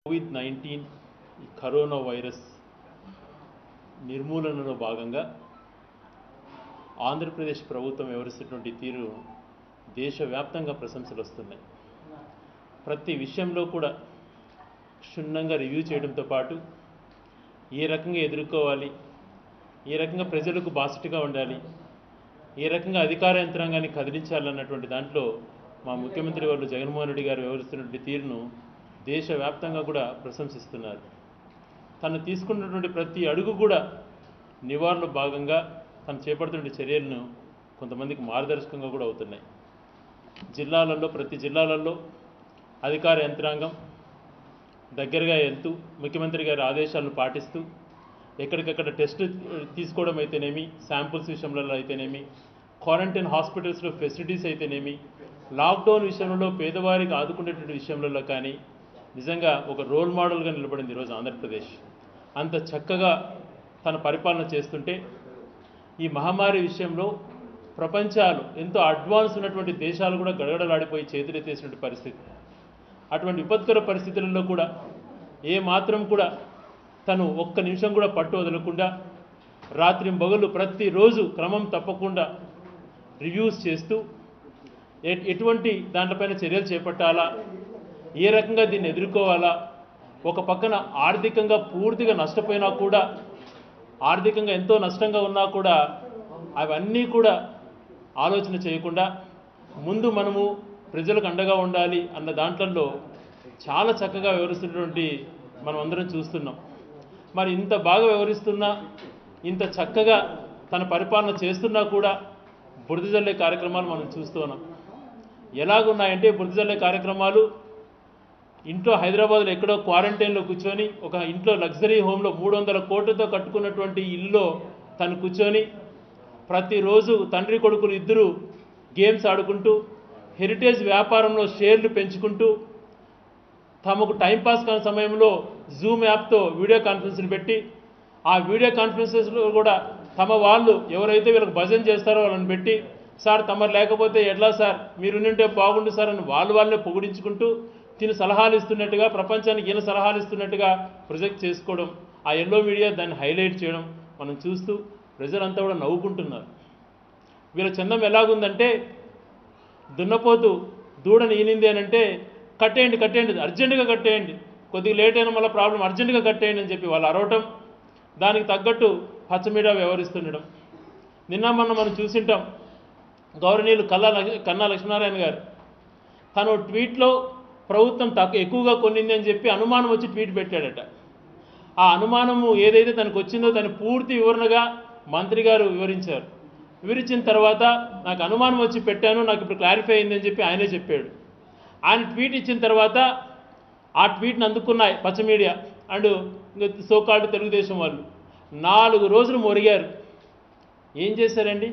COVID-19 corona virus నిర్మూలనలో భాగంగా ఆంధ్రప్రదేశ్ ప్రభుత్వం వ్యవహరిస్తున్నటువంటి తీరు దేశవ్యాప్తంగా ప్రశంసలు వస్తున్నాయి. ప్రతి విషయంలో కూడా క్షుణ్ణంగా రివ్యూ చేయడంతో పాటు ఏ రకంగా ఎదుర్కోవాలి, ఏ రకంగా ప్రజలకు బాసటగా ఉండాలి, ఏ రకంగా అధికార యంత్రాంగాన్ని కదిలించాలన్నటువంటి దాంట్లో మా ముఖ్యమంత్రి వాళ్ళు జగన్మోహన్ రెడ్డి గారు వ్యవహరిస్తున్నటువంటి తీరును దేశవ్యాప్తంగా కూడా ప్రశంసిస్తున్నారు. తను తీసుకున్నటువంటి ప్రతి అడుగు కూడా నివారణలో భాగంగా తను చేపడుతున్న చర్యలను కొంతమందికి మార్గదర్శకంగా కూడా అవుతున్నాయి. జిల్లాలలో ప్రతి జిల్లాలలో అధికార యంత్రాంగం దగ్గరగా వెళ్తూ ముఖ్యమంత్రి గారి ఆదేశాలను పాటిస్తూ ఎక్కడికక్కడ టెస్ట్ తీసుకోవడం అయితేనేమి, శాంపుల్స్ విషయంలో అయితేనేమి, క్వారంటైన్ హాస్పిటల్స్లో ఫెసిలిటీస్ అయితేనేమి, లాక్డౌన్ విషయంలో పేదవారికి ఆదుకునేటువంటి విషయంలో కానీ నిజంగా ఒక రోల్ మోడల్గా నిలబడింది ఈరోజు ఆంధ్రప్రదేశ్. అంత చక్కగా తన పరిపాలన చేస్తుంటే ఈ మహమ్మారి విషయంలో ప్రపంచాలు ఎంతో అడ్వాన్స్ ఉన్నటువంటి దేశాలు కూడా గడగడలాడిపోయి చేతులెత్తేసినటువంటి పరిస్థితి. అటువంటి విపత్కర పరిస్థితులలో కూడా ఏ మాత్రం కూడా తను ఒక్క నిమిషం కూడా పట్టు వదలకుండా రాత్రింబగళ్ళు ప్రతిరోజు క్రమం తప్పకుండా రివ్యూస్ చేస్తూ ఎటువంటి దాంట్లపైన చర్యలు చేపట్టాలా, ఏ రకంగా దీన్ని ఎదుర్కోవాలా, ఒక పక్కన ఆర్థికంగా పూర్తిగా నష్టపోయినా కూడా, ఆర్థికంగా ఎంతో నష్టంగా ఉన్నా కూడా అవన్నీ కూడా ఆలోచన చేయకుండా ముందు మనము ప్రజలకు అండగా ఉండాలి అన్న దాంట్లో చాలా చక్కగా వ్యవహరిస్తున్నటువంటి మనం అందరం చూస్తున్నాం. మరి ఇంత బాగా వ్యవహరిస్తున్నా, ఇంత చక్కగా తన పరిపాలన చేస్తున్నా కూడా బురద జల్లే కార్యక్రమాలు మనం చూస్తూ ఉన్నాం. ఎలాగున్నాయంటే బురద జల్లే కార్యక్రమాలు ఇంట్లో హైదరాబాద్లో ఎక్కడో క్వారంటైన్లో కూర్చొని ఒక ఇంట్లో లగ్జరీ హోమ్లో 300 కోట్లతో కట్టుకున్నటువంటి ఇల్లులో తను కూర్చొని ప్రతిరోజు తండ్రి కొడుకులు ఇద్దరు గేమ్స్ ఆడుకుంటూ హెరిటేజ్ వ్యాపారంలో షేర్లు పెంచుకుంటూ తమకు టైంపాస్ కాని సమయంలో జూమ్ యాప్తో వీడియో కాన్ఫరెన్స్లు పెట్టి ఆ వీడియో కాన్ఫరెన్సెస్లో కూడా తమ వాళ్ళు ఎవరైతే వీళ్ళకి భజన చేస్తారో వాళ్ళని పెట్టి, సార్ తమరు లేకపోతే ఎట్లా సార్, మీరు ఉంటే బాగుండు సార్ అని వాళ్ళే పొగిడించుకుంటూ తిని సలహాలు ఇస్తున్నట్టుగా, ప్రపంచానికి ఈయన సలహాలు ఇస్తున్నట్టుగా ప్రొజెక్ట్ చేసుకోవడం, ఆ ఎల్లో మీడియా దాన్ని హైలైట్ చేయడం మనం చూస్తూ ప్రజలంతా కూడా నవ్వుకుంటున్నారు. వీళ్ళ చందం ఎలాగుందంటే దున్నపోతు దూడని ఈనింది అని అంటే కట్టేయండి అర్జెంటుగా కట్టేయండి, కొద్దిగా లేట్ అయినా మళ్ళీ ప్రాబ్లం, అర్జెంటుగా కట్టేయండి అని చెప్పి వాళ్ళు అరవటం, దానికి తగ్గట్టు పచ్చమీడియా వ్యవహరిస్తుండడం. నిన్న మొన్న మనం చూసింటాం గౌరవనీయులు కన్నా లక్ష్మీనారాయణ గారు తను ట్వీట్లో ప్రభుత్వం ఎక్కువగా కొనింది అని చెప్పి అనుమానం వచ్చి ట్వీట్ పెట్టాడట. ఆ అనుమానము ఏదైతే తనకు వచ్చిందో దాన్ని పూర్తి వివరణగా మంత్రి గారు వివరించారు. వివరించిన తర్వాత నాకు అనుమానం వచ్చి పెట్టాను, నాకు ఇప్పుడు క్లారిఫై అయిందని చెప్పి ఆయనే చెప్పాడు. ఆయన ట్వీట్ ఇచ్చిన తర్వాత ఆ ట్వీట్ని అందుకున్నాయి పచ్చ మీడియా అండ్ సోకాల్డ్ తెలుగుదేశం వాళ్ళు. 4 రోజులు మొరిగారు. ఏం చేశారండి?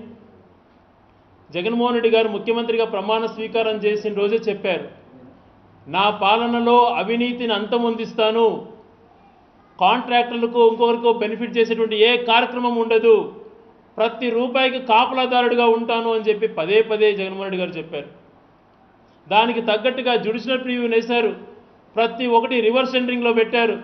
జగన్మోహన్ రెడ్డి గారు ముఖ్యమంత్రిగా ప్రమాణ స్వీకారం చేసిన రోజే చెప్పారు, నా పాలనలో అవినీతిని అంతమొందిస్తాను, కాంట్రాక్టర్లకు ఇంకొకరికో బెనిఫిట్ చేసేటువంటి ఏ కార్యక్రమం ఉండదు, ప్రతి రూపాయికి కాపలాదారుడిగా ఉంటాను అని చెప్పి పదే జగన్మోహన్ రెడ్డి గారు చెప్పారు. దానికి తగ్గట్టుగా జ్యుడిషియల్ ప్రివ్యూ వేశారు, ప్రతి ఒక్కటి రివర్స్ టెండరింగ్లో పెట్టారు.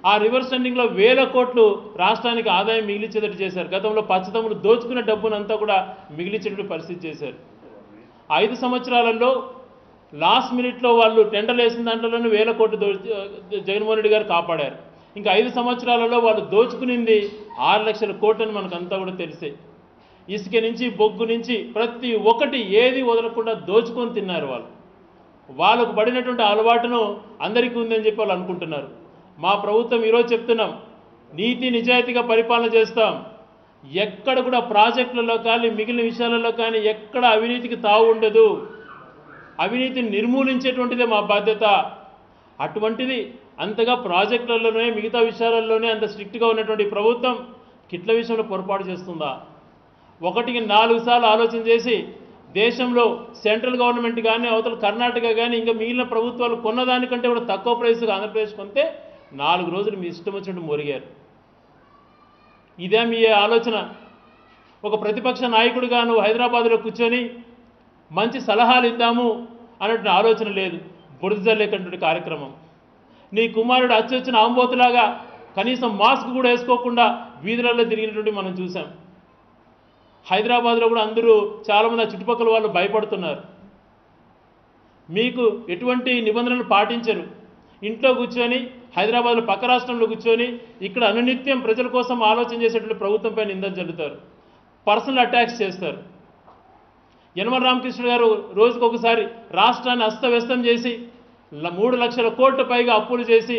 ఆ రివర్స్ టెండరింగ్లో 1000 కోట్లు రాష్ట్రానికి ఆదాయం మిగిలించేటట్టు చేశారు. గతంలో పచ్చదమ్ములు దోచుకున్న డబ్బునంతా కూడా మిగిలించేటువంటి పరిస్థితి చేశారు. 5 సంవత్సరాలలో లాస్ట్ మినిట్లో వాళ్ళు టెండర్లు వేసిన దాంట్లోనే 1000 కోట్లు జగన్మోహన్ రెడ్డి గారు కాపాడారు. ఇంకా 5 సంవత్సరాలలో వాళ్ళు దోచుకునింది 6 లక్షల కోట్లని మనకంతా కూడా తెలిసే. ఇసుక నుంచి బొగ్గు నుంచి ప్రతి ఒక్కటి ఏది వదలకుండా దోచుకొని తిన్నారు వాళ్ళు. వాళ్ళకు పడినటువంటి అలవాటును అందరికీ ఉందని చెప్పి వాళ్ళు అనుకుంటున్నారు. మా ప్రభుత్వం ఈరోజు చెప్తున్నాం, నీతి నిజాయితీగా పరిపాలన చేస్తాం, ఎక్కడ కూడా ప్రాజెక్టులలో కానీ మిగిలిన విషయాలలో కానీ ఎక్కడ అవినీతికి తావు ఉండదు, అవినీతిని నిర్మూలించేటువంటిదే మా బాధ్యత. అటువంటిది అంతగా ప్రాజెక్టులలోనే మిగతా విషయాలలోనే అంత స్ట్రిక్ట్గా ఉన్నటువంటి ప్రభుత్వం కిట్ల విషయంలో పొరపాటు చేస్తుందా? 1కి 4 సార్లు ఆలోచన చేసి దేశంలో సెంట్రల్ గవర్నమెంట్ కానీ అవతల కర్ణాటక కానీ ఇంకా మిగిలిన ప్రభుత్వాలు కొన్నదానికంటే కూడా తక్కువ ప్రైస్గా ఆంధ్రప్రదేశ్ కొంటే 4 రోజులు మీ ఇష్టం వచ్చినట్టు మొరిగారు. ఇదే మీ ఆలోచన? ఒక ప్రతిపక్ష నాయకుడిగా నువ్వు హైదరాబాద్లో కూర్చొని మంచి సలహాలు ఇద్దాము అన్నట్టు ఆలోచన లేదు. బురద జల్లేటువంటి కార్యక్రమం. నీ కుమారుడు అచ్చొచ్చిన ఆంబోతులాగా కనీసం మాస్క్ కూడా వేసుకోకుండా వీధులలో తిరిగినటువంటి మనం చూసాం. హైదరాబాద్లో కూడా అందరూ చాలామంది ఆ చుట్టుపక్కల వాళ్ళు భయపడుతున్నారు. మీకు ఎటువంటి నిబంధనలు పాటించరు. ఇంట్లో కూర్చొని హైదరాబాద్లో పక్క రాష్ట్రంలో కూర్చొని ఇక్కడ అనునిత్యం ప్రజల కోసం ఆలోచన చేసేటువంటి ప్రభుత్వంపై నిందలు జల్లుతారు, పర్సనల్ అటాక్స్ చేస్తారు. యనమల రామకృష్ణ గారు రోజుకొకసారి రాష్ట్రాన్ని అస్తవ్యస్తం చేసి 3 లక్షల కోట్ల పైగా అప్పులు చేసి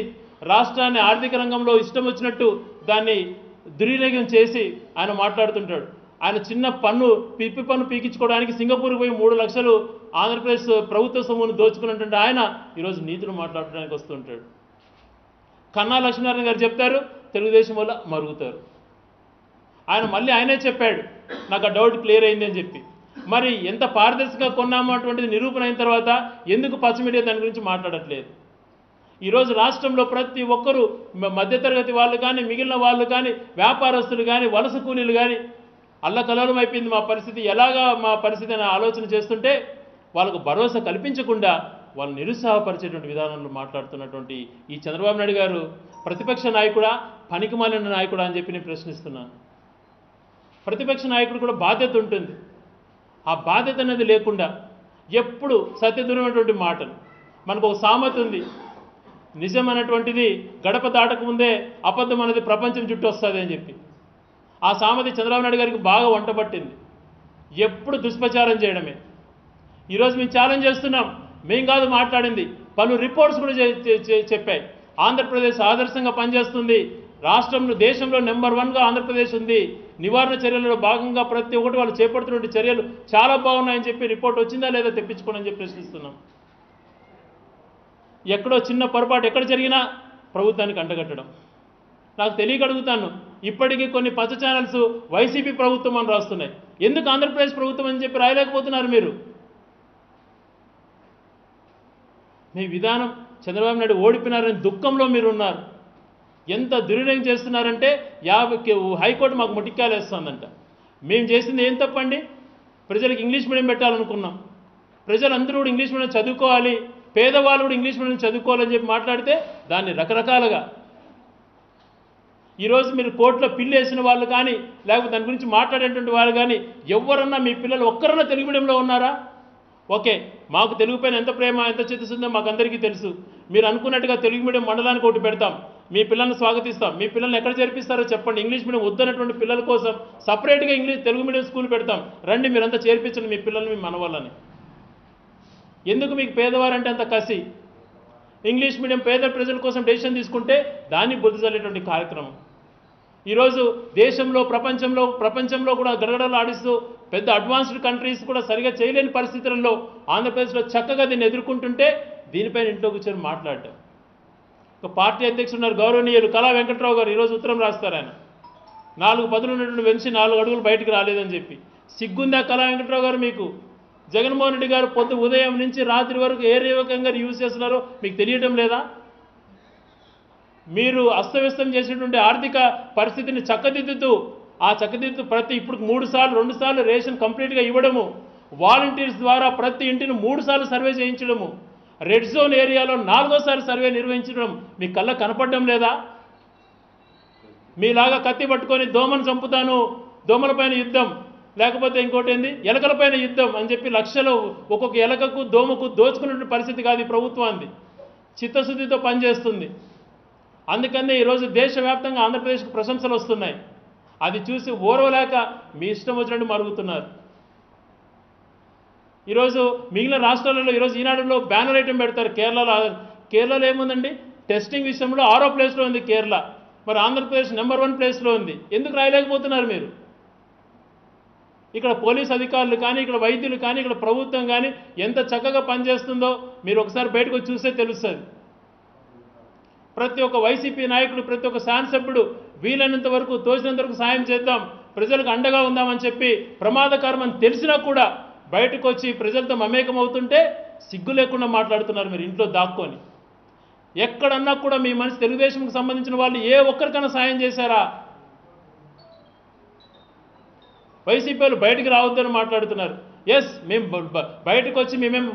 రాష్ట్రాన్ని ఆర్థిక రంగంలో ఇష్టం వచ్చినట్టు దాన్ని దుర్వినియోగం చేసి ఆయన మాట్లాడుతుంటాడు. ఆయన చిన్న పిప్పి పన్ను పీకించుకోవడానికి సింగపూర్కి పోయి 3 లక్షలు ఆంధ్రప్రదేశ్ ప్రభుత్వ సొమ్మును దోచుకున్నటువంటి ఆయన ఈరోజు నీతులు మాట్లాడడానికి వస్తుంటాడు. కన్నా లక్ష్మీనారాయణ గారు చెప్తారు, తెలుగుదేశం వల్ల మరుగుతారు. ఆయనే చెప్పాడు, నాకు ఆ డౌట్ క్లియర్ అయింది అని చెప్పి. మరి ఎంత పారదర్శకంగా కొన్నామో అటువంటిది నిరూపణ అయిన తర్వాత ఎందుకు పచ్చ మీడియా దాని గురించి మాట్లాడట్లేదు? ఈరోజు రాష్ట్రంలో ప్రతి ఒక్కరూ మధ్యతరగతి వాళ్ళు కానీ, మిగిలిన వాళ్ళు కానీ, వ్యాపారస్తులు కానీ, వలస కూలీలు కానీ అల్లకల్లోలం అయిపోయింది మా పరిస్థితి, ఎలాగా మా పరిస్థితి అని ఆలోచన చేస్తుంటే వాళ్ళకు భరోసా కల్పించకుండా వాళ్ళు నిరుత్సాహపరిచేటువంటి విధానంలో మాట్లాడుతున్నటువంటి ఈ చంద్రబాబు నాయుడు గారు ప్రతిపక్ష నాయకుడా, పనికిమాలిన నాయకుడా అని చెప్పి నేను ప్రశ్నిస్తున్నాను. ప్రతిపక్ష నాయకుడు కూడా బాధ్యత ఉంటుంది. ఆ బాధ్యత అనేది లేకుండా ఎప్పుడు సత్యదూరమైనటువంటి మాటలు. మనకు ఒక సామెత ఉంది, నిజం అనేటువంటిది గడప దాటక ముందే అబద్ధం అనేది ప్రపంచం చుట్టూ వస్తుంది అని చెప్పి. ఆ సామెత చంద్రబాబు నాయుడు గారికి బాగా వంటపట్టింది. ఎప్పుడు దుష్ప్రచారం చేయడమే. ఈరోజు మేము ఛాలెంజ్ చేస్తున్నాం, మేం కాదు మాట్లాడింది, పలు రిపోర్ట్స్ కూడా చెప్పాయి. ఆంధ్రప్రదేశ్ ఆదర్శంగా పనిచేస్తుంది, రాష్ట్రంలో దేశంలో నెంబర్ 1గా ఆంధ్రప్రదేశ్ ఉంది, నివారణ చర్యలలో భాగంగా ప్రతి ఒక్కటి వాళ్ళు చేపడుతున్న చర్యలు చాలా బాగున్నాయని చెప్పి రిపోర్ట్ వచ్చిందా లేదా తెప్పించుకోండి అని చెప్పి ప్రశ్నిస్తున్నాం. ఎక్కడో చిన్న పొరపాటు ఎక్కడ జరిగినా ప్రభుత్వానికి అంటగట్టడం. నాకు తెలియక అడుగుతాను, ఇప్పటికీ కొన్ని పచ్చ ఛానల్స్ వైసీపీ ప్రభుత్వం అని రాస్తున్నాయి. ఎందుకు ఆంధ్రప్రదేశ్ ప్రభుత్వం అని చెప్పి రాయలేకపోతున్నారు మీరు? మీ విధానం చంద్రబాబు నాయుడు ఓడిపోయినారని దుఃఖంలో మీరు ఉన్నారు. ఎంత దుర్వినియోగం చేస్తున్నారంటే హైకోర్టు మాకు ముటిక్కాయలు వేస్తుందంట. మేము చేసింది ఏం తప్పండి? ప్రజలకు ఇంగ్లీష్ మీడియం పెట్టాలనుకున్నాం. ప్రజలందరూ కూడా ఇంగ్లీష్ మీడియం చదువుకోవాలి, పేదవాళ్ళు కూడా ఇంగ్లీష్ మీడియం చదువుకోవాలని చెప్పి మాట్లాడితే దాన్ని రకరకాలుగా ఈరోజు మీరు కోర్టులో పిల్లి వేసిన వాళ్ళు కానీ, లేకపోతే దాని గురించి మాట్లాడేటువంటి వాళ్ళు కానీ ఎవరన్నా మీ పిల్లలు ఒక్కరన్నా తెలుగు మీడియంలో ఉన్నారా? ఓకే, మాకు తెలుగు పైన ఎంత ప్రేమ ఎంత చిత్తశుద్ధిందో మాకు అందరికీ తెలుసు. మీరు అనుకున్నట్టుగా తెలుగు మీడియం మండలానికి ఒకటి పెడతాం, మీ పిల్లల్ని స్వాగతిస్తాం. మీ పిల్లల్ని ఎక్కడ చేర్పిస్తారో చెప్పండి. ఇంగ్లీష్ మీడియం వద్దన్నటువంటి పిల్లల కోసం సపరేట్గా తెలుగు మీడియం స్కూల్ పెడతాం, రండి మీరంతా చేర్పించండి మీ పిల్లల్ని, మీ మనవాళ్ళని. ఎందుకు మీకు పేదవారంటే అంత కసి? ఇంగ్లీష్ మీడియం పేద ప్రజల కోసం డెసిషన్ తీసుకుంటే దాన్ని బుద్ధి చల్లేటువంటి కార్యక్రమం. ఈరోజు దేశంలో ప్రపంచంలో కూడా గడగడలాడిస్తూ పెద్ద అడ్వాన్స్డ్ కంట్రీస్ కూడా సరిగా చేయలేని పరిస్థితులలో ఆంధ్రప్రదేశ్లో చక్కగా దీన్ని ఎదుర్కొంటుంటే దీనిపైన ఇంట్లో కూర్చొని మాట్లాడటం. ఒక పార్టీ అధ్యక్షుడు ఉన్నారు గౌరవనీయులు కళా వెంకట్రావు గారు, ఈరోజు ఉత్తరం రాస్తారు. ఆయన 4 పదులు ఉన్నటువంటి వెంచి 4 అడుగులు బయటికి రాలేదని చెప్పి. సిగ్గుందా కళా వెంకట్రావు గారు మీకు? జగన్మోహన్ రెడ్డి గారు ఉదయం నుంచి రాత్రి వరకు ఏ రకంగా యూజ్ చేస్తున్నారో మీకు తెలియటం లేదా? మీరు అస్తవ్యస్తం చేసినటువంటి ఆర్థిక పరిస్థితిని చక్కదిద్దుతూ ఇప్పుడు 2 సార్లు రేషన్ కంప్లీట్గా ఇవ్వడము, వాలంటీర్స్ ద్వారా ప్రతి ఇంటిని 3 సార్లు సర్వే చేయించడము, రెడ్ జోన్ ఏరియాలో 4వ సర్వే నిర్వహించడం మీ కళ్ళ కనపడడం లేదా? మీలాగా కత్తి పట్టుకొని దోమను చంపుతాను, దోమలపైన యుద్ధం, లేకపోతే ఇంకోటి ఏంది ఎలకలపైన యుద్ధం అని చెప్పి లక్షలు ఒక్కొక్క ఎలకకు దోమకు దోచుకున్నటువంటి పరిస్థితి కాదు ఈ ప్రభుత్వాన్ని. చిత్తశుద్ధితో పనిచేస్తుంది. అందుకనే ఈరోజు దేశవ్యాప్తంగా ఆంధ్రప్రదేశ్కు ప్రశంసలు వస్తున్నాయి. అది చూసి ఓర్వలేక మీ ఇష్టం వచ్చినట్టు మరుగుతున్నారు. ఈరోజు మిగిలిన రాష్ట్రాలలో ఈరోజు ఈనాడులో బ్యానర్ ఐటమ్ పెడతారు. కేరళలో ఏముందండి? టెస్టింగ్ విషయంలో 6వ ప్లేస్లో ఉంది కేరళ. మరి ఆంధ్రప్రదేశ్ నెంబర్ 1 ప్లేస్లో ఉంది. ఎందుకు రాయలేకపోతున్నారు మీరు? ఇక్కడ పోలీస్ అధికారులు కానీ, ఇక్కడ వైద్యులు కానీ, ఇక్కడ ప్రభుత్వం కానీ ఎంత చక్కగా పనిచేస్తుందో మీరు ఒకసారి బయటకు వచ్చి చూస్తే తెలుస్తుంది. ప్రతి ఒక్క వైసీపీ నాయకుడు, ప్రతి ఒక్క శాసనసభ్యుడు వీలైనంత వరకు తోచినంత వరకు సాయం చేద్దాం, ప్రజలకు అండగా ఉందామని చెప్పి ప్రమాదకరం అని తెలిసినా కూడా బయటకు వచ్చి ప్రజలతో మమేకం అవుతుంటే సిగ్గు లేకుండా మాట్లాడుతున్నారు మీరు ఇంట్లో దాక్కొని. ఎక్కడన్నా కూడా మీ మనిషి తెలుగుదేశంకి సంబంధించిన వాళ్ళు ఏ ఒక్కరికైనా సాయం చేశారా? వైసీపీ వాళ్ళు బయటికి రావద్దని మాట్లాడుతున్నారు. ఎస్, మేము బయటకు వచ్చి మేమేం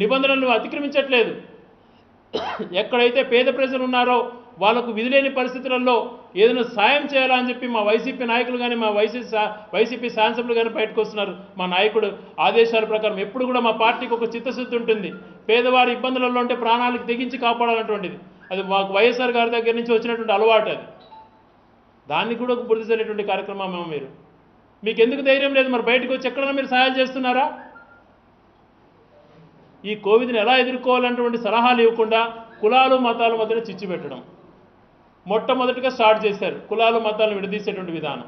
నిబంధనలు అతిక్రమించట్లేదు. ఎక్కడైతే పేద ప్రజలు ఉన్నారో వాళ్ళకు విధిలేని పరిస్థితులలో ఏదైనా సాయం చేయాలా అని చెప్పి మా వైసీపీ నాయకులు కానీ మా వైసీపీ శాసనసభ్యులు కానీ బయటకు వస్తున్నారు. మా నాయకుడు ఆదేశాల ప్రకారం ఎప్పుడు కూడా మా పార్టీకి ఒక చిత్తశుద్ధి ఉంటుంది. పేదవారి ఇబ్బందులలో ఉంటే ప్రాణాలకు తెగించి కాపాడాలన్నటువంటిది అది మాకు వైఎస్ఆర్ గారి దగ్గర నుంచి వచ్చినటువంటి అలవాటు. అది దాన్ని కూడా ఒక బుద్ధి చల్లేటువంటి కార్యక్రమం మీరు మీకు ఎందుకు ధైర్యం లేదు? మరి బయటకు వచ్చి ఎక్కడైనా మీరు సహాయం చేస్తున్నారా? ఈ కోవిడ్ని ఎలా ఎదుర్కోవాలన్నటువంటి సలహాలు ఇవ్వకుండా కులాలు మతాల మధ్యన చిచ్చు పెట్టడం మొట్టమొదటిగా స్టార్ట్ చేశారు. కులాలు మతాలను విడదీసేటువంటి విధానం.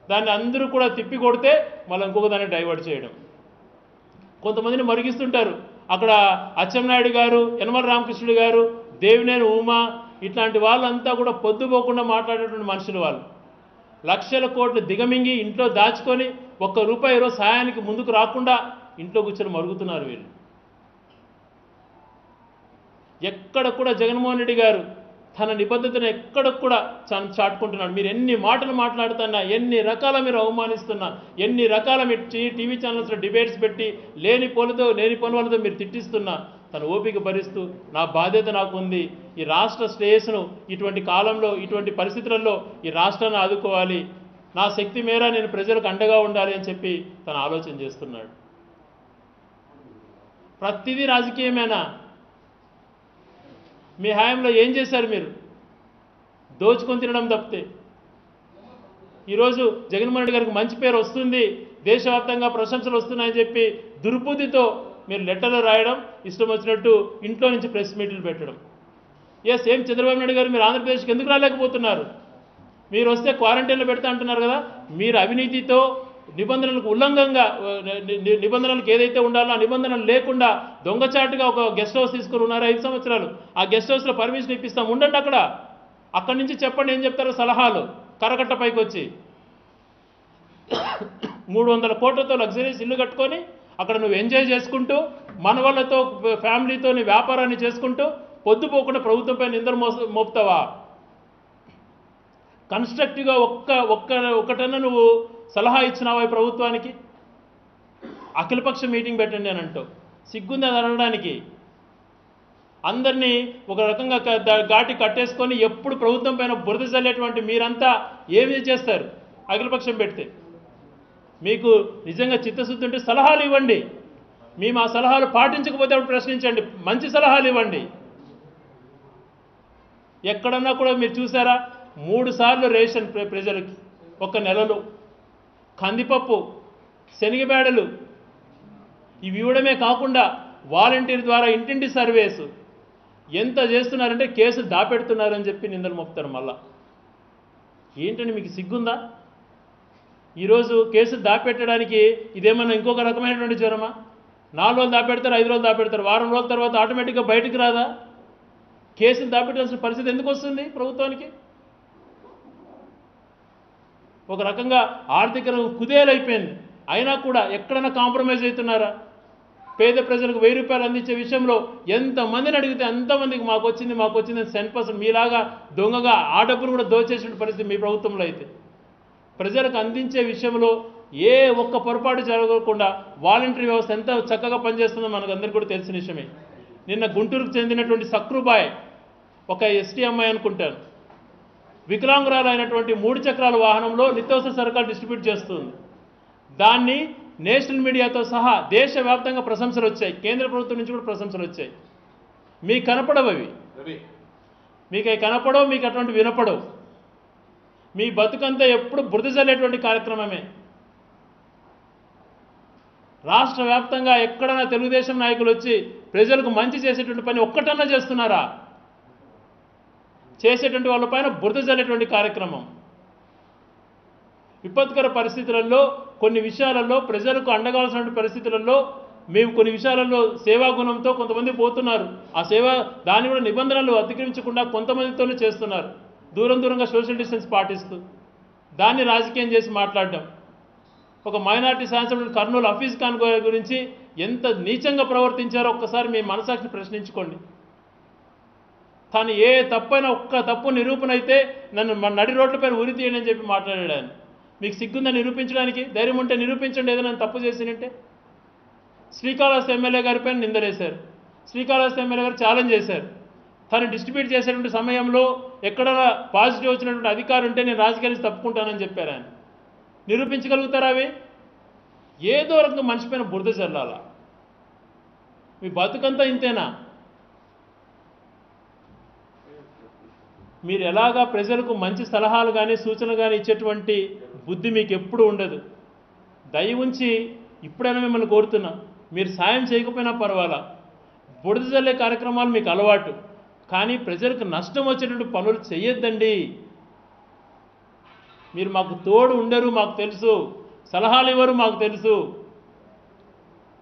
దాన్ని అందరూ కూడా తిప్పి కొడితే మళ్ళీ ఇంకొక దాన్ని డైవర్ట్ చేయడం. కొంతమందిని మరిగిస్తుంటారు. అక్కడ అచ్చెన్నాయుడు గారు, యనమల రామకృష్ణుడు గారు, దేవినేని ఉమా ఇట్లాంటి వాళ్ళంతా కూడా పొద్దుపోకుండా మాట్లాడేటువంటి మనుషులు. వాళ్ళు లక్షల కోట్లు దిగమింగి ఇంట్లో దాచుకొని ₹1 ఈరోజు సాయానికి ముందుకు రాకుండా ఇంట్లో కూర్చొని మరుగుతున్నారు వీళ్ళు. ఎక్కడ కూడా జగన్మోహన్ రెడ్డి గారు తన నిబద్ధతను ఎక్కడ కూడా చాటుకుంటున్నాడు. మీరు ఎన్ని మాటలు మాట్లాడుతున్నా, ఎన్ని రకాల మీరు అవమానిస్తున్నా, ఎన్ని రకాల మీరు టీవీ ఛానల్స్లో డిబేట్స్ పెట్టి లేని పనులతో మీరు తిట్టిస్తున్నా తన ఓపిక భరిస్తూ నా బాధ్యత నాకు ఉంది, ఈ రాష్ట్ర శ్రేయస్సును ఇటువంటి కాలంలో ఇటువంటి పరిస్థితులలో ఈ రాష్ట్రాన్ని ఆదుకోవాలి, నా శక్తి మేర నేను ప్రజలకు అండగా ఉండాలి అని చెప్పి తను ఆలోచన చేస్తున్నాడు. ప్రతిదీ రాజకీయమేనా? మీ హయాంలో ఏం చేశారు? మీరు దోచుకొని తినడం తప్పితే. ఈరోజు జగన్మోహన్ రెడ్డి గారికి మంచి పేరు వస్తుంది, దేశవ్యాప్తంగా ప్రశంసలు వస్తున్నాయని చెప్పి దుర్బుద్ధితో మీరు లెటర్లు రాయడం, ఇష్టం వచ్చినట్టు ఇంట్లో నుంచి ప్రెస్ మీట్లు పెట్టడం. ఏం చంద్రబాబు నాయుడు గారు మీరు ఆంధ్రప్రదేశ్కి ఎందుకు రాలేకపోతున్నారు? మీరు వస్తే క్వారంటైన్లో పెడతా అంటున్నారు కదా. మీరు అవినీతితో నిబంధనలకు ఉల్లంఘంగా నిబంధనలకు ఏదైతే ఉండాలో ఆ నిబంధనలు లేకుండా దొంగచాటుగా ఒక గెస్ట్ హౌస్ తీసుకుని ఉన్నారు 5 సంవత్సరాలు. ఆ గెస్ట్ హౌస్లో పర్మిషన్ ఇప్పిస్తాం, ఉండండి అక్కడి నుంచి చెప్పండి ఏం చెప్తారో సలహాలు. కరకట్ట పైకి వచ్చి 300 కోట్లతో లగ్జరీస్ ఇల్లు కట్టుకొని అక్కడ నువ్వు ఎంజాయ్ చేసుకుంటూ మన వాళ్ళతో ఫ్యామిలీతో నీ వ్యాపారాన్ని చేసుకుంటూ పొద్దుపోకుండా ప్రభుత్వంపై నిందలు మోపుతావా? కన్స్ట్రక్టివ్గా ఒక్కటన్నా నువ్వు సలహా ఇచ్చినావా ఈ ప్రభుత్వానికి? అఖిలపక్ష మీటింగ్ పెట్టండి అని అంటూ సిగ్గుంది అది అనడానికి. అందరినీ ఒక రకంగా ఘాటి కట్టేసుకొని ఎప్పుడు ప్రభుత్వం పైన బురద చల్లేటువంటి మీరంతా ఏమి చేస్తారు? అఖిలపక్షం పెడితే మీకు నిజంగా చిత్తశుద్ధి ఉంటే సలహాలు ఇవ్వండి. మేము ఆ సలహాలు పాటించకపోతే అప్పుడు ప్రశ్నించండి, మంచి సలహాలు ఇవ్వండి. ఎక్కడన్నా కూడా మీరు చూసారా? 3 సార్లు రేషన్ ప్రజలకి ఒక నెలలో కందిపప్పు, శనగబేడలు ఇవి ఇవ్వడమే కాకుండా వాలంటీర్ ద్వారా ఇంటింటి సర్వేసు ఎంత చేస్తున్నారంటే కేసులు దాపెడుతున్నారని చెప్పి నిందలు మోపుతారు. మళ్ళా ఏంటంటే మీకు సిగ్గుందా? ఈరోజు కేసులు దాపెట్టడానికి ఇదేమన్నా ఇంకొక రకమైనటువంటి జ్వరమా? 4 రోజులు దాపెడతారు, 5 రోజులు దాపెడతారు, వారం రోజుల తర్వాత ఆటోమేటిక్గా బయటకు రాదా? కేసులు దాపెట్టాల్సిన పరిస్థితి ఎందుకు వస్తుంది ప్రభుత్వానికి? ఒక రకంగా ఆర్థిక కుదేలైపోయింది. అయినా కూడా ఎక్కడైనా కాంప్రమైజ్ అవుతున్నారా? పేద ప్రజలకు ₹1000 అందించే విషయంలో ఎంతమందిని అడిగితే అంతమందికి మాకు వచ్చింది 10% మీలాగా దొంగగా ఆ డబ్బులు కూడా దోచేసిన పరిస్థితి మీ ప్రభుత్వంలో అయితే. ప్రజలకు అందించే విషయంలో ఏ ఒక్క పొరపాటు జరగకుండా వాలంటరీ వ్యవస్థ ఎంత చక్కగా పనిచేస్తుందో మనకు అందరికీ కూడా తెలిసిన విషయమే. నిన్న గుంటూరుకు చెందినటువంటి సక్రుబాయ్ ఒక ఎస్టీ అమ్మాయి అనుకుంటాను, వికలాంగురాలైనటువంటి 3 చక్రాల వాహనంలో నిత్యావసర సరుకులు డిస్ట్రిబ్యూట్ చేస్తుంది. దాన్ని నేషనల్ మీడియాతో సహా దేశవ్యాప్తంగా ప్రశంసలు వచ్చాయి, కేంద్ర ప్రభుత్వం నుంచి కూడా ప్రశంసలు వచ్చాయి. మీకు కనపడవు అవి, మీకు అవి కనపడవు, మీకు అటువంటి వినపడవు. మీ బతుకంతా ఎప్పుడు బురద చల్లేటువంటి కార్యక్రమమే. రాష్ట్ర వ్యాప్తంగా ఎక్కడైనా తెలుగుదేశం నాయకులు వచ్చి ప్రజలకు మంచి చేసేటువంటి పని ఒక్కటన్నా చేస్తున్నారా? చేసేటువంటి వాళ్ళపైన బురద చల్లేటువంటి కార్యక్రమం. విపత్కర పరిస్థితులలో కొన్ని విషయాలలో ప్రజలకు అండగాల్సిన పరిస్థితులలో మేము కొన్ని విషయాలలో సేవాగుణంతో కొంతమంది పోతున్నారు. ఆ దాన్ని కూడా నిబంధనలు అతిక్రమించకుండా కొంతమందితోనే చేస్తున్నారు, దూరంగా సోషల్ డిస్టెన్స్ పాటిస్తూ. దాన్ని రాజకీయం చేసి మాట్లాడడం. ఒక మైనారిటీ శాసనసభ్యుడు కర్నూలు హఫీజ్ ఖాన్ గురించి ఎంత నీచంగా ప్రవర్తించారో ఒక్కసారి మీ మనసాక్షి ప్రశ్నించుకోండి. తాను ఏ తప్పైనా ఒక్క తప్పు నిరూపణ అయితే నన్ను నడి రోడ్లపైన ఉరి తీయండి అని చెప్పి మాట్లాడాడు ఆయన. మీకు సిగ్గుందని నిరూపించడానికి? ధైర్యం ఉంటే నిరూపించండి ఏదైనా తప్పు చేసినంటే. శ్రీకాళహస్తి ఎమ్మెల్యే గారిపైన నిందలేశారు, శ్రీకాళహస్తి ఎమ్మెల్యే గారు ఛాలెంజ్ చేశారు. తను డిస్ట్రిబ్యూట్ చేసేటువంటి సమయంలో ఎక్కడైనా పాజిటివ్ వచ్చినటువంటి అధికారం ఉంటే నేను రాజకీయాల నుంచి తప్పుకుంటానని చెప్పారు ఆయన. నిరూపించగలుగుతారా అవి? ఏదో రకంగా మనిషి పైన బురద చల్లాలా? మీ బతుకంతా ఇంతేనా? మీరు ఎలాగా ప్రజలకు మంచి సలహాలు కానీ సూచనలు కానీ ఇచ్చేటువంటి బుద్ధి మీకు ఎప్పుడు ఉండదు. దయ ఉంచి ఇప్పుడైనా మిమ్మల్ని కోరుతున్నా, మీరు సాయం చేయకపోయినా పర్వాలా, బురద జల్లే కార్యక్రమాలు మీకు అలవాటు, కానీ ప్రజలకు నష్టం వచ్చేటువంటి పనులు చేయొద్దండి. మీరు మాకు తోడు ఉండరు, మాకు తెలుసు, సలహాలు ఇవ్వరు, మాకు తెలుసు.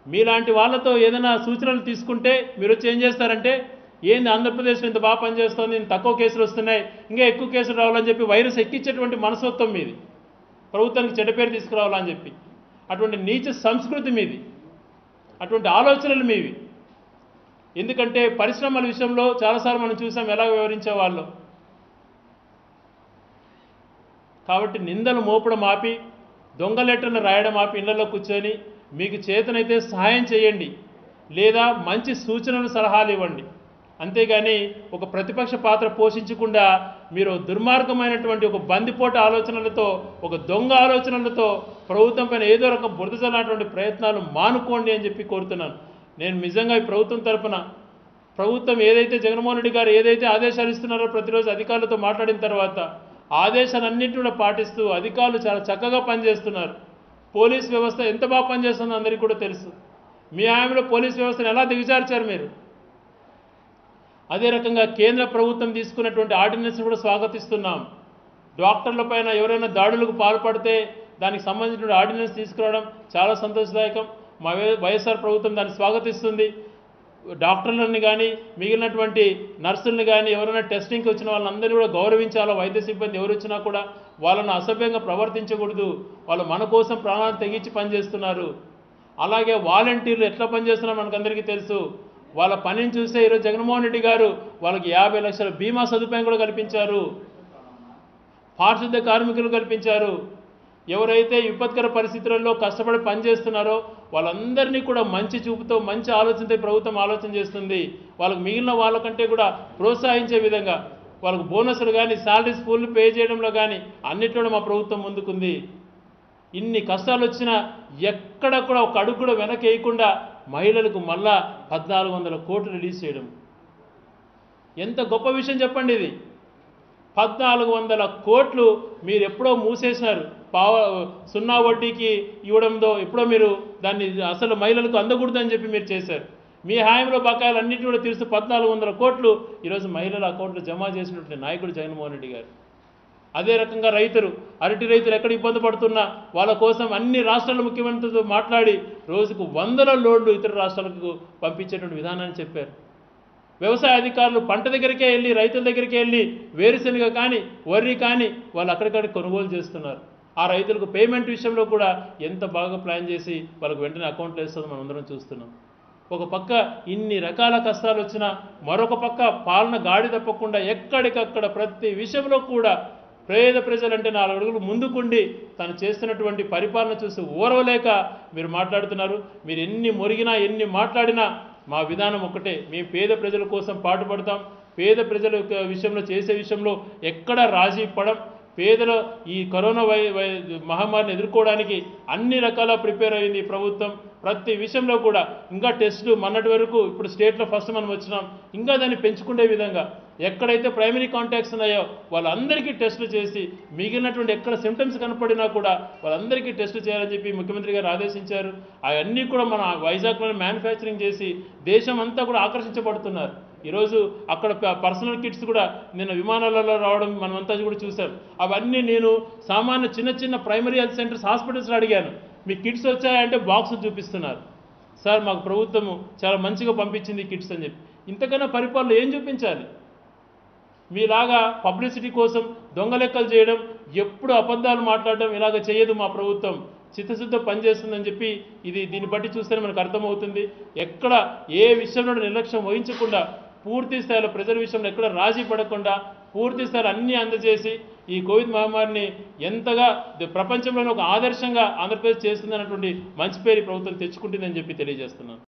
మీలాంటి వాళ్ళతో ఏదైనా సూచనలు తీసుకుంటే మీరు వచ్చి ఏం చేస్తారంటే, ఏంది ఆంధ్రప్రదేశ్లో ఇంత బాగా పనిచేస్తుంది, ఇంత తక్కువ కేసులు వస్తున్నాయి, ఇంకా ఎక్కువ కేసులు రావాలని చెప్పి వైరస్ ఎక్కించేటువంటి మనస్తత్వం మీది, ప్రభుత్వానికి చెడ్డ పేరు తీసుకురావాలని చెప్పి అటువంటి నీచ సంస్కృతి మీది, అటువంటి ఆలోచనలు మీవి. ఎందుకంటే పరిశ్రమల విషయంలో చాలాసార్లు మనం చూసాం ఎలా వివరించే వాళ్ళు. కాబట్టి నిందలు మోపడం ఆపి, దొంగ లెటర్లు రాయడం ఆపి ఇళ్లలో కూర్చొని మీకు చేతనైతే సహాయం చేయండి, లేదా మంచి సూచనలు సలహాలు ఇవ్వండి. అంతేగాని ఒక ప్రతిపక్ష పాత్ర పోషించకుండా మీరు దుర్మార్గమైనటువంటి ఒక బందిపోటు ఆలోచనలతో, ఒక దొంగ ఆలోచనలతో ప్రభుత్వం పైన ఏదో రకం బురద చల్లినటువంటి ప్రయత్నాలు మానుకోండి అని చెప్పి కోరుతున్నాను. నేను నిజంగా ఈ ప్రభుత్వం తరపున, ప్రభుత్వం ఏదైతే జగన్మోహన్ రెడ్డి గారు ఏదైతే ఆదేశాలు ఇస్తున్నారో ప్రతిరోజు అధికారులతో మాట్లాడిన తర్వాత ఆదేశాలన్నింటినీ కూడా పాటిస్తూ అధికారులు చాలా చక్కగా పనిచేస్తున్నారు. పోలీస్ వ్యవస్థ ఎంత బాగా పనిచేస్తుందో అందరికీ కూడా తెలుసు. మీ హామీలో పోలీస్ వ్యవస్థను ఎలా దిగజార్చారు మీరు? అదే రకంగా కేంద్ర ప్రభుత్వం తీసుకున్నటువంటి ఆర్డినెన్స్ కూడా స్వాగతిస్తున్నాం. డాక్టర్ల పైన ఎవరైనా దాడులకు పాల్పడితే దానికి సంబంధించిన ఆర్డినెన్స్ తీసుకురావడం చాలా సంతోషదాయకం. మా వైఎస్ఆర్ ప్రభుత్వం దాన్ని స్వాగతిస్తుంది. డాక్టర్లని కానీ మిగిలినటువంటి నర్సుల్ని కానీ ఎవరైనా టెస్టింగ్కి వచ్చిన వాళ్ళందరినీ కూడా గౌరవించాలో, వైద్య సిబ్బంది ఎవరు వచ్చినా కూడా వాళ్ళను అసభ్యంగా ప్రవర్తించకూడదు. వాళ్ళు మన కోసం ప్రాణాలు తెగించి పనిచేస్తున్నారు. అలాగే వాలంటీర్లు ఎట్లా పనిచేస్తున్నారో మనకందరికీ తెలుసు. వాళ్ళ పనిని చూస్తే ఈరోజు జగన్మోహన్ రెడ్డి గారు వాళ్ళకి 50 లక్షల బీమా సదుపాయం కూడా కల్పించారు, పారిశుద్ధ్య కార్మికులు కల్పించారు. ఎవరైతే విపత్కర పరిస్థితులలో కష్టపడి పనిచేస్తున్నారో వాళ్ళందరినీ కూడా మంచి చూపుతో, మంచి ఆలోచనతో ప్రభుత్వం ఆలోచన చేస్తుంది. వాళ్ళకు మిగిలిన వాళ్ళకంటే కూడా ప్రోత్సహించే విధంగా వాళ్ళకు బోనస్లు కానీ, శాలరీస్ ఫుల్ పే చేయడంలో కానీ అన్నిట్లో మా ప్రభుత్వం ముందుకుంది. ఇన్ని కష్టాలు వచ్చినా ఎక్కడ కూడా ఒక అడుగు కూడా వెనక్కి వేయకుండా మహిళలకు మళ్ళా 1400 కోట్లు రిలీజ్ చేయడం ఎంత గొప్ప విషయం చెప్పండి. ఇది 1400 కోట్లు మీరు ఎప్పుడో మూసేసినారు. సున్నా వడ్డీకి ఇవ్వడంతో ఎప్పుడో మీరు దాన్ని అసలు మహిళలకు అందకూడదని చెప్పి మీరు చేశారు. మీ హామీలో బకాయిలు అన్నింటినీ కూడా తీరుస్తూ 1400 కోట్లు ఈరోజు మహిళల అకౌంట్లో జమ చేసినటువంటి నాయకుడు జగన్మోహన్ రెడ్డి గారు. అదే రకంగా అరటి రైతులు ఎక్కడ ఇబ్బంది పడుతున్నా వాళ్ళ కోసం అన్ని రాష్ట్రాల ముఖ్యమంత్రులతో మాట్లాడి రోజుకు 100 లోడ్లు ఇతర రాష్ట్రాలకు పంపించేటువంటి విధానాన్ని చెప్పారు. వ్యవసాయ అధికారులు పంట దగ్గరికే వెళ్ళి, రైతుల దగ్గరికే వెళ్ళి వేరుశెనగ కానీ, వరి కానీ వాళ్ళు అక్కడికక్కడ కొనుగోలు చేస్తున్నారు. ఆ రైతులకు పేమెంట్ విషయంలో కూడా ఎంత బాగా ప్లాన్ చేసి వాళ్ళకు వెంటనే అకౌంట్లో వేస్తుందో మనం అందరం చూస్తున్నాం. ఒక పక్క ఇన్ని రకాల కష్టాలు వచ్చినా మరొక పక్క పాలన గాడి తప్పకుండా ఎక్కడికక్కడ ప్రతి విషయంలో కూడా పేద ప్రజలంటే 4 అడుగులు ముందుకుండి తను చేస్తున్నటువంటి పరిపాలన చూసి ఓర్వలేక మీరు మాట్లాడుతున్నారు. మీరు ఎన్ని మొరిగినా, ఎన్ని మాట్లాడినా మా విధానం ఒకటే, మేము పేద ప్రజల కోసం పాటుపడతాం. పేద ప్రజల విషయంలో చేసే విషయంలో ఎక్కడ రాజీ పడం. పేదల ఈ కరోనా మహమ్మారిని ఎదుర్కోవడానికి అన్ని రకాల ప్రిపేర్ అయింది ప్రభుత్వం. ప్రతి విషయంలో కూడా ఇంకా టెస్టులు మొన్నటి వరకు, ఇప్పుడు స్టేట్లో ఫస్ట్ మనం వచ్చినాం, ఇంకా దాన్ని పెంచుకునే విధంగా ఎక్కడైతే ప్రైమరీ కాంటాక్ట్స్ ఉన్నాయో వాళ్ళందరికీ టెస్టులు చేసి మిగిలినటువంటి ఎక్కడ సిమ్టమ్స్ కనపడినా కూడా వాళ్ళందరికీ టెస్టులు చేయాలని చెప్పి ముఖ్యమంత్రి గారు ఆదేశించారు. అవన్నీ కూడా మన వైజాగ్లోనే మ్యానుఫ్యాక్చరింగ్ చేసి దేశం అంతా కూడా ఆకర్షించబడుతున్నారు. ఈరోజు అక్కడ పర్సనల్ కిట్స్ కూడా నిన్న విమానాలలో రావడం మనమంతా కూడా చూసాం. అవన్నీ నేను సామాన్య చిన్న ప్రైమరీ హెల్త్ సెంటర్స్, హాస్పిటల్స్లో అడిగాను, మీ కిట్స్ వచ్చాయంటే బాక్స్ చూపిస్తున్నారు. సార్ మాకు ప్రభుత్వము చాలా మంచిగా పంపించింది కిట్స్ అని చెప్పి. ఇంతకన్నా పరిపాలన ఏం చూపించాలి? మీలాగా పబ్లిసిటీ కోసం దొంగ లెక్కలు చేయడం, ఎప్పుడు అబద్ధాలు మాట్లాడడం ఇలాగ చేయదు మా ప్రభుత్వం. చిత్తశుద్ధ పనిచేస్తుందని చెప్పి దీన్ని బట్టి చూస్తేనే మనకు అర్థమవుతుంది. ఎక్కడ ఏ విషయంలో నిర్లక్ష్యం వహించకుండా పూర్తి స్థాయిలో ప్రజల విషయంలో ఎక్కడ రాజీ పడకుండా పూర్తి స్థాయిలో అన్నీ అందజేసి ఈ కోవిడ్ మహమ్మారిని ఎంతగా ప్రపంచంలోనే ఒక ఆదర్శంగా ఆంధ్రప్రదేశ్ చేస్తుందన్నటువంటి మంచి పేరు ప్రభుత్వం తెచ్చుకుంటుందని చెప్పి తెలియజేస్తున్నాను.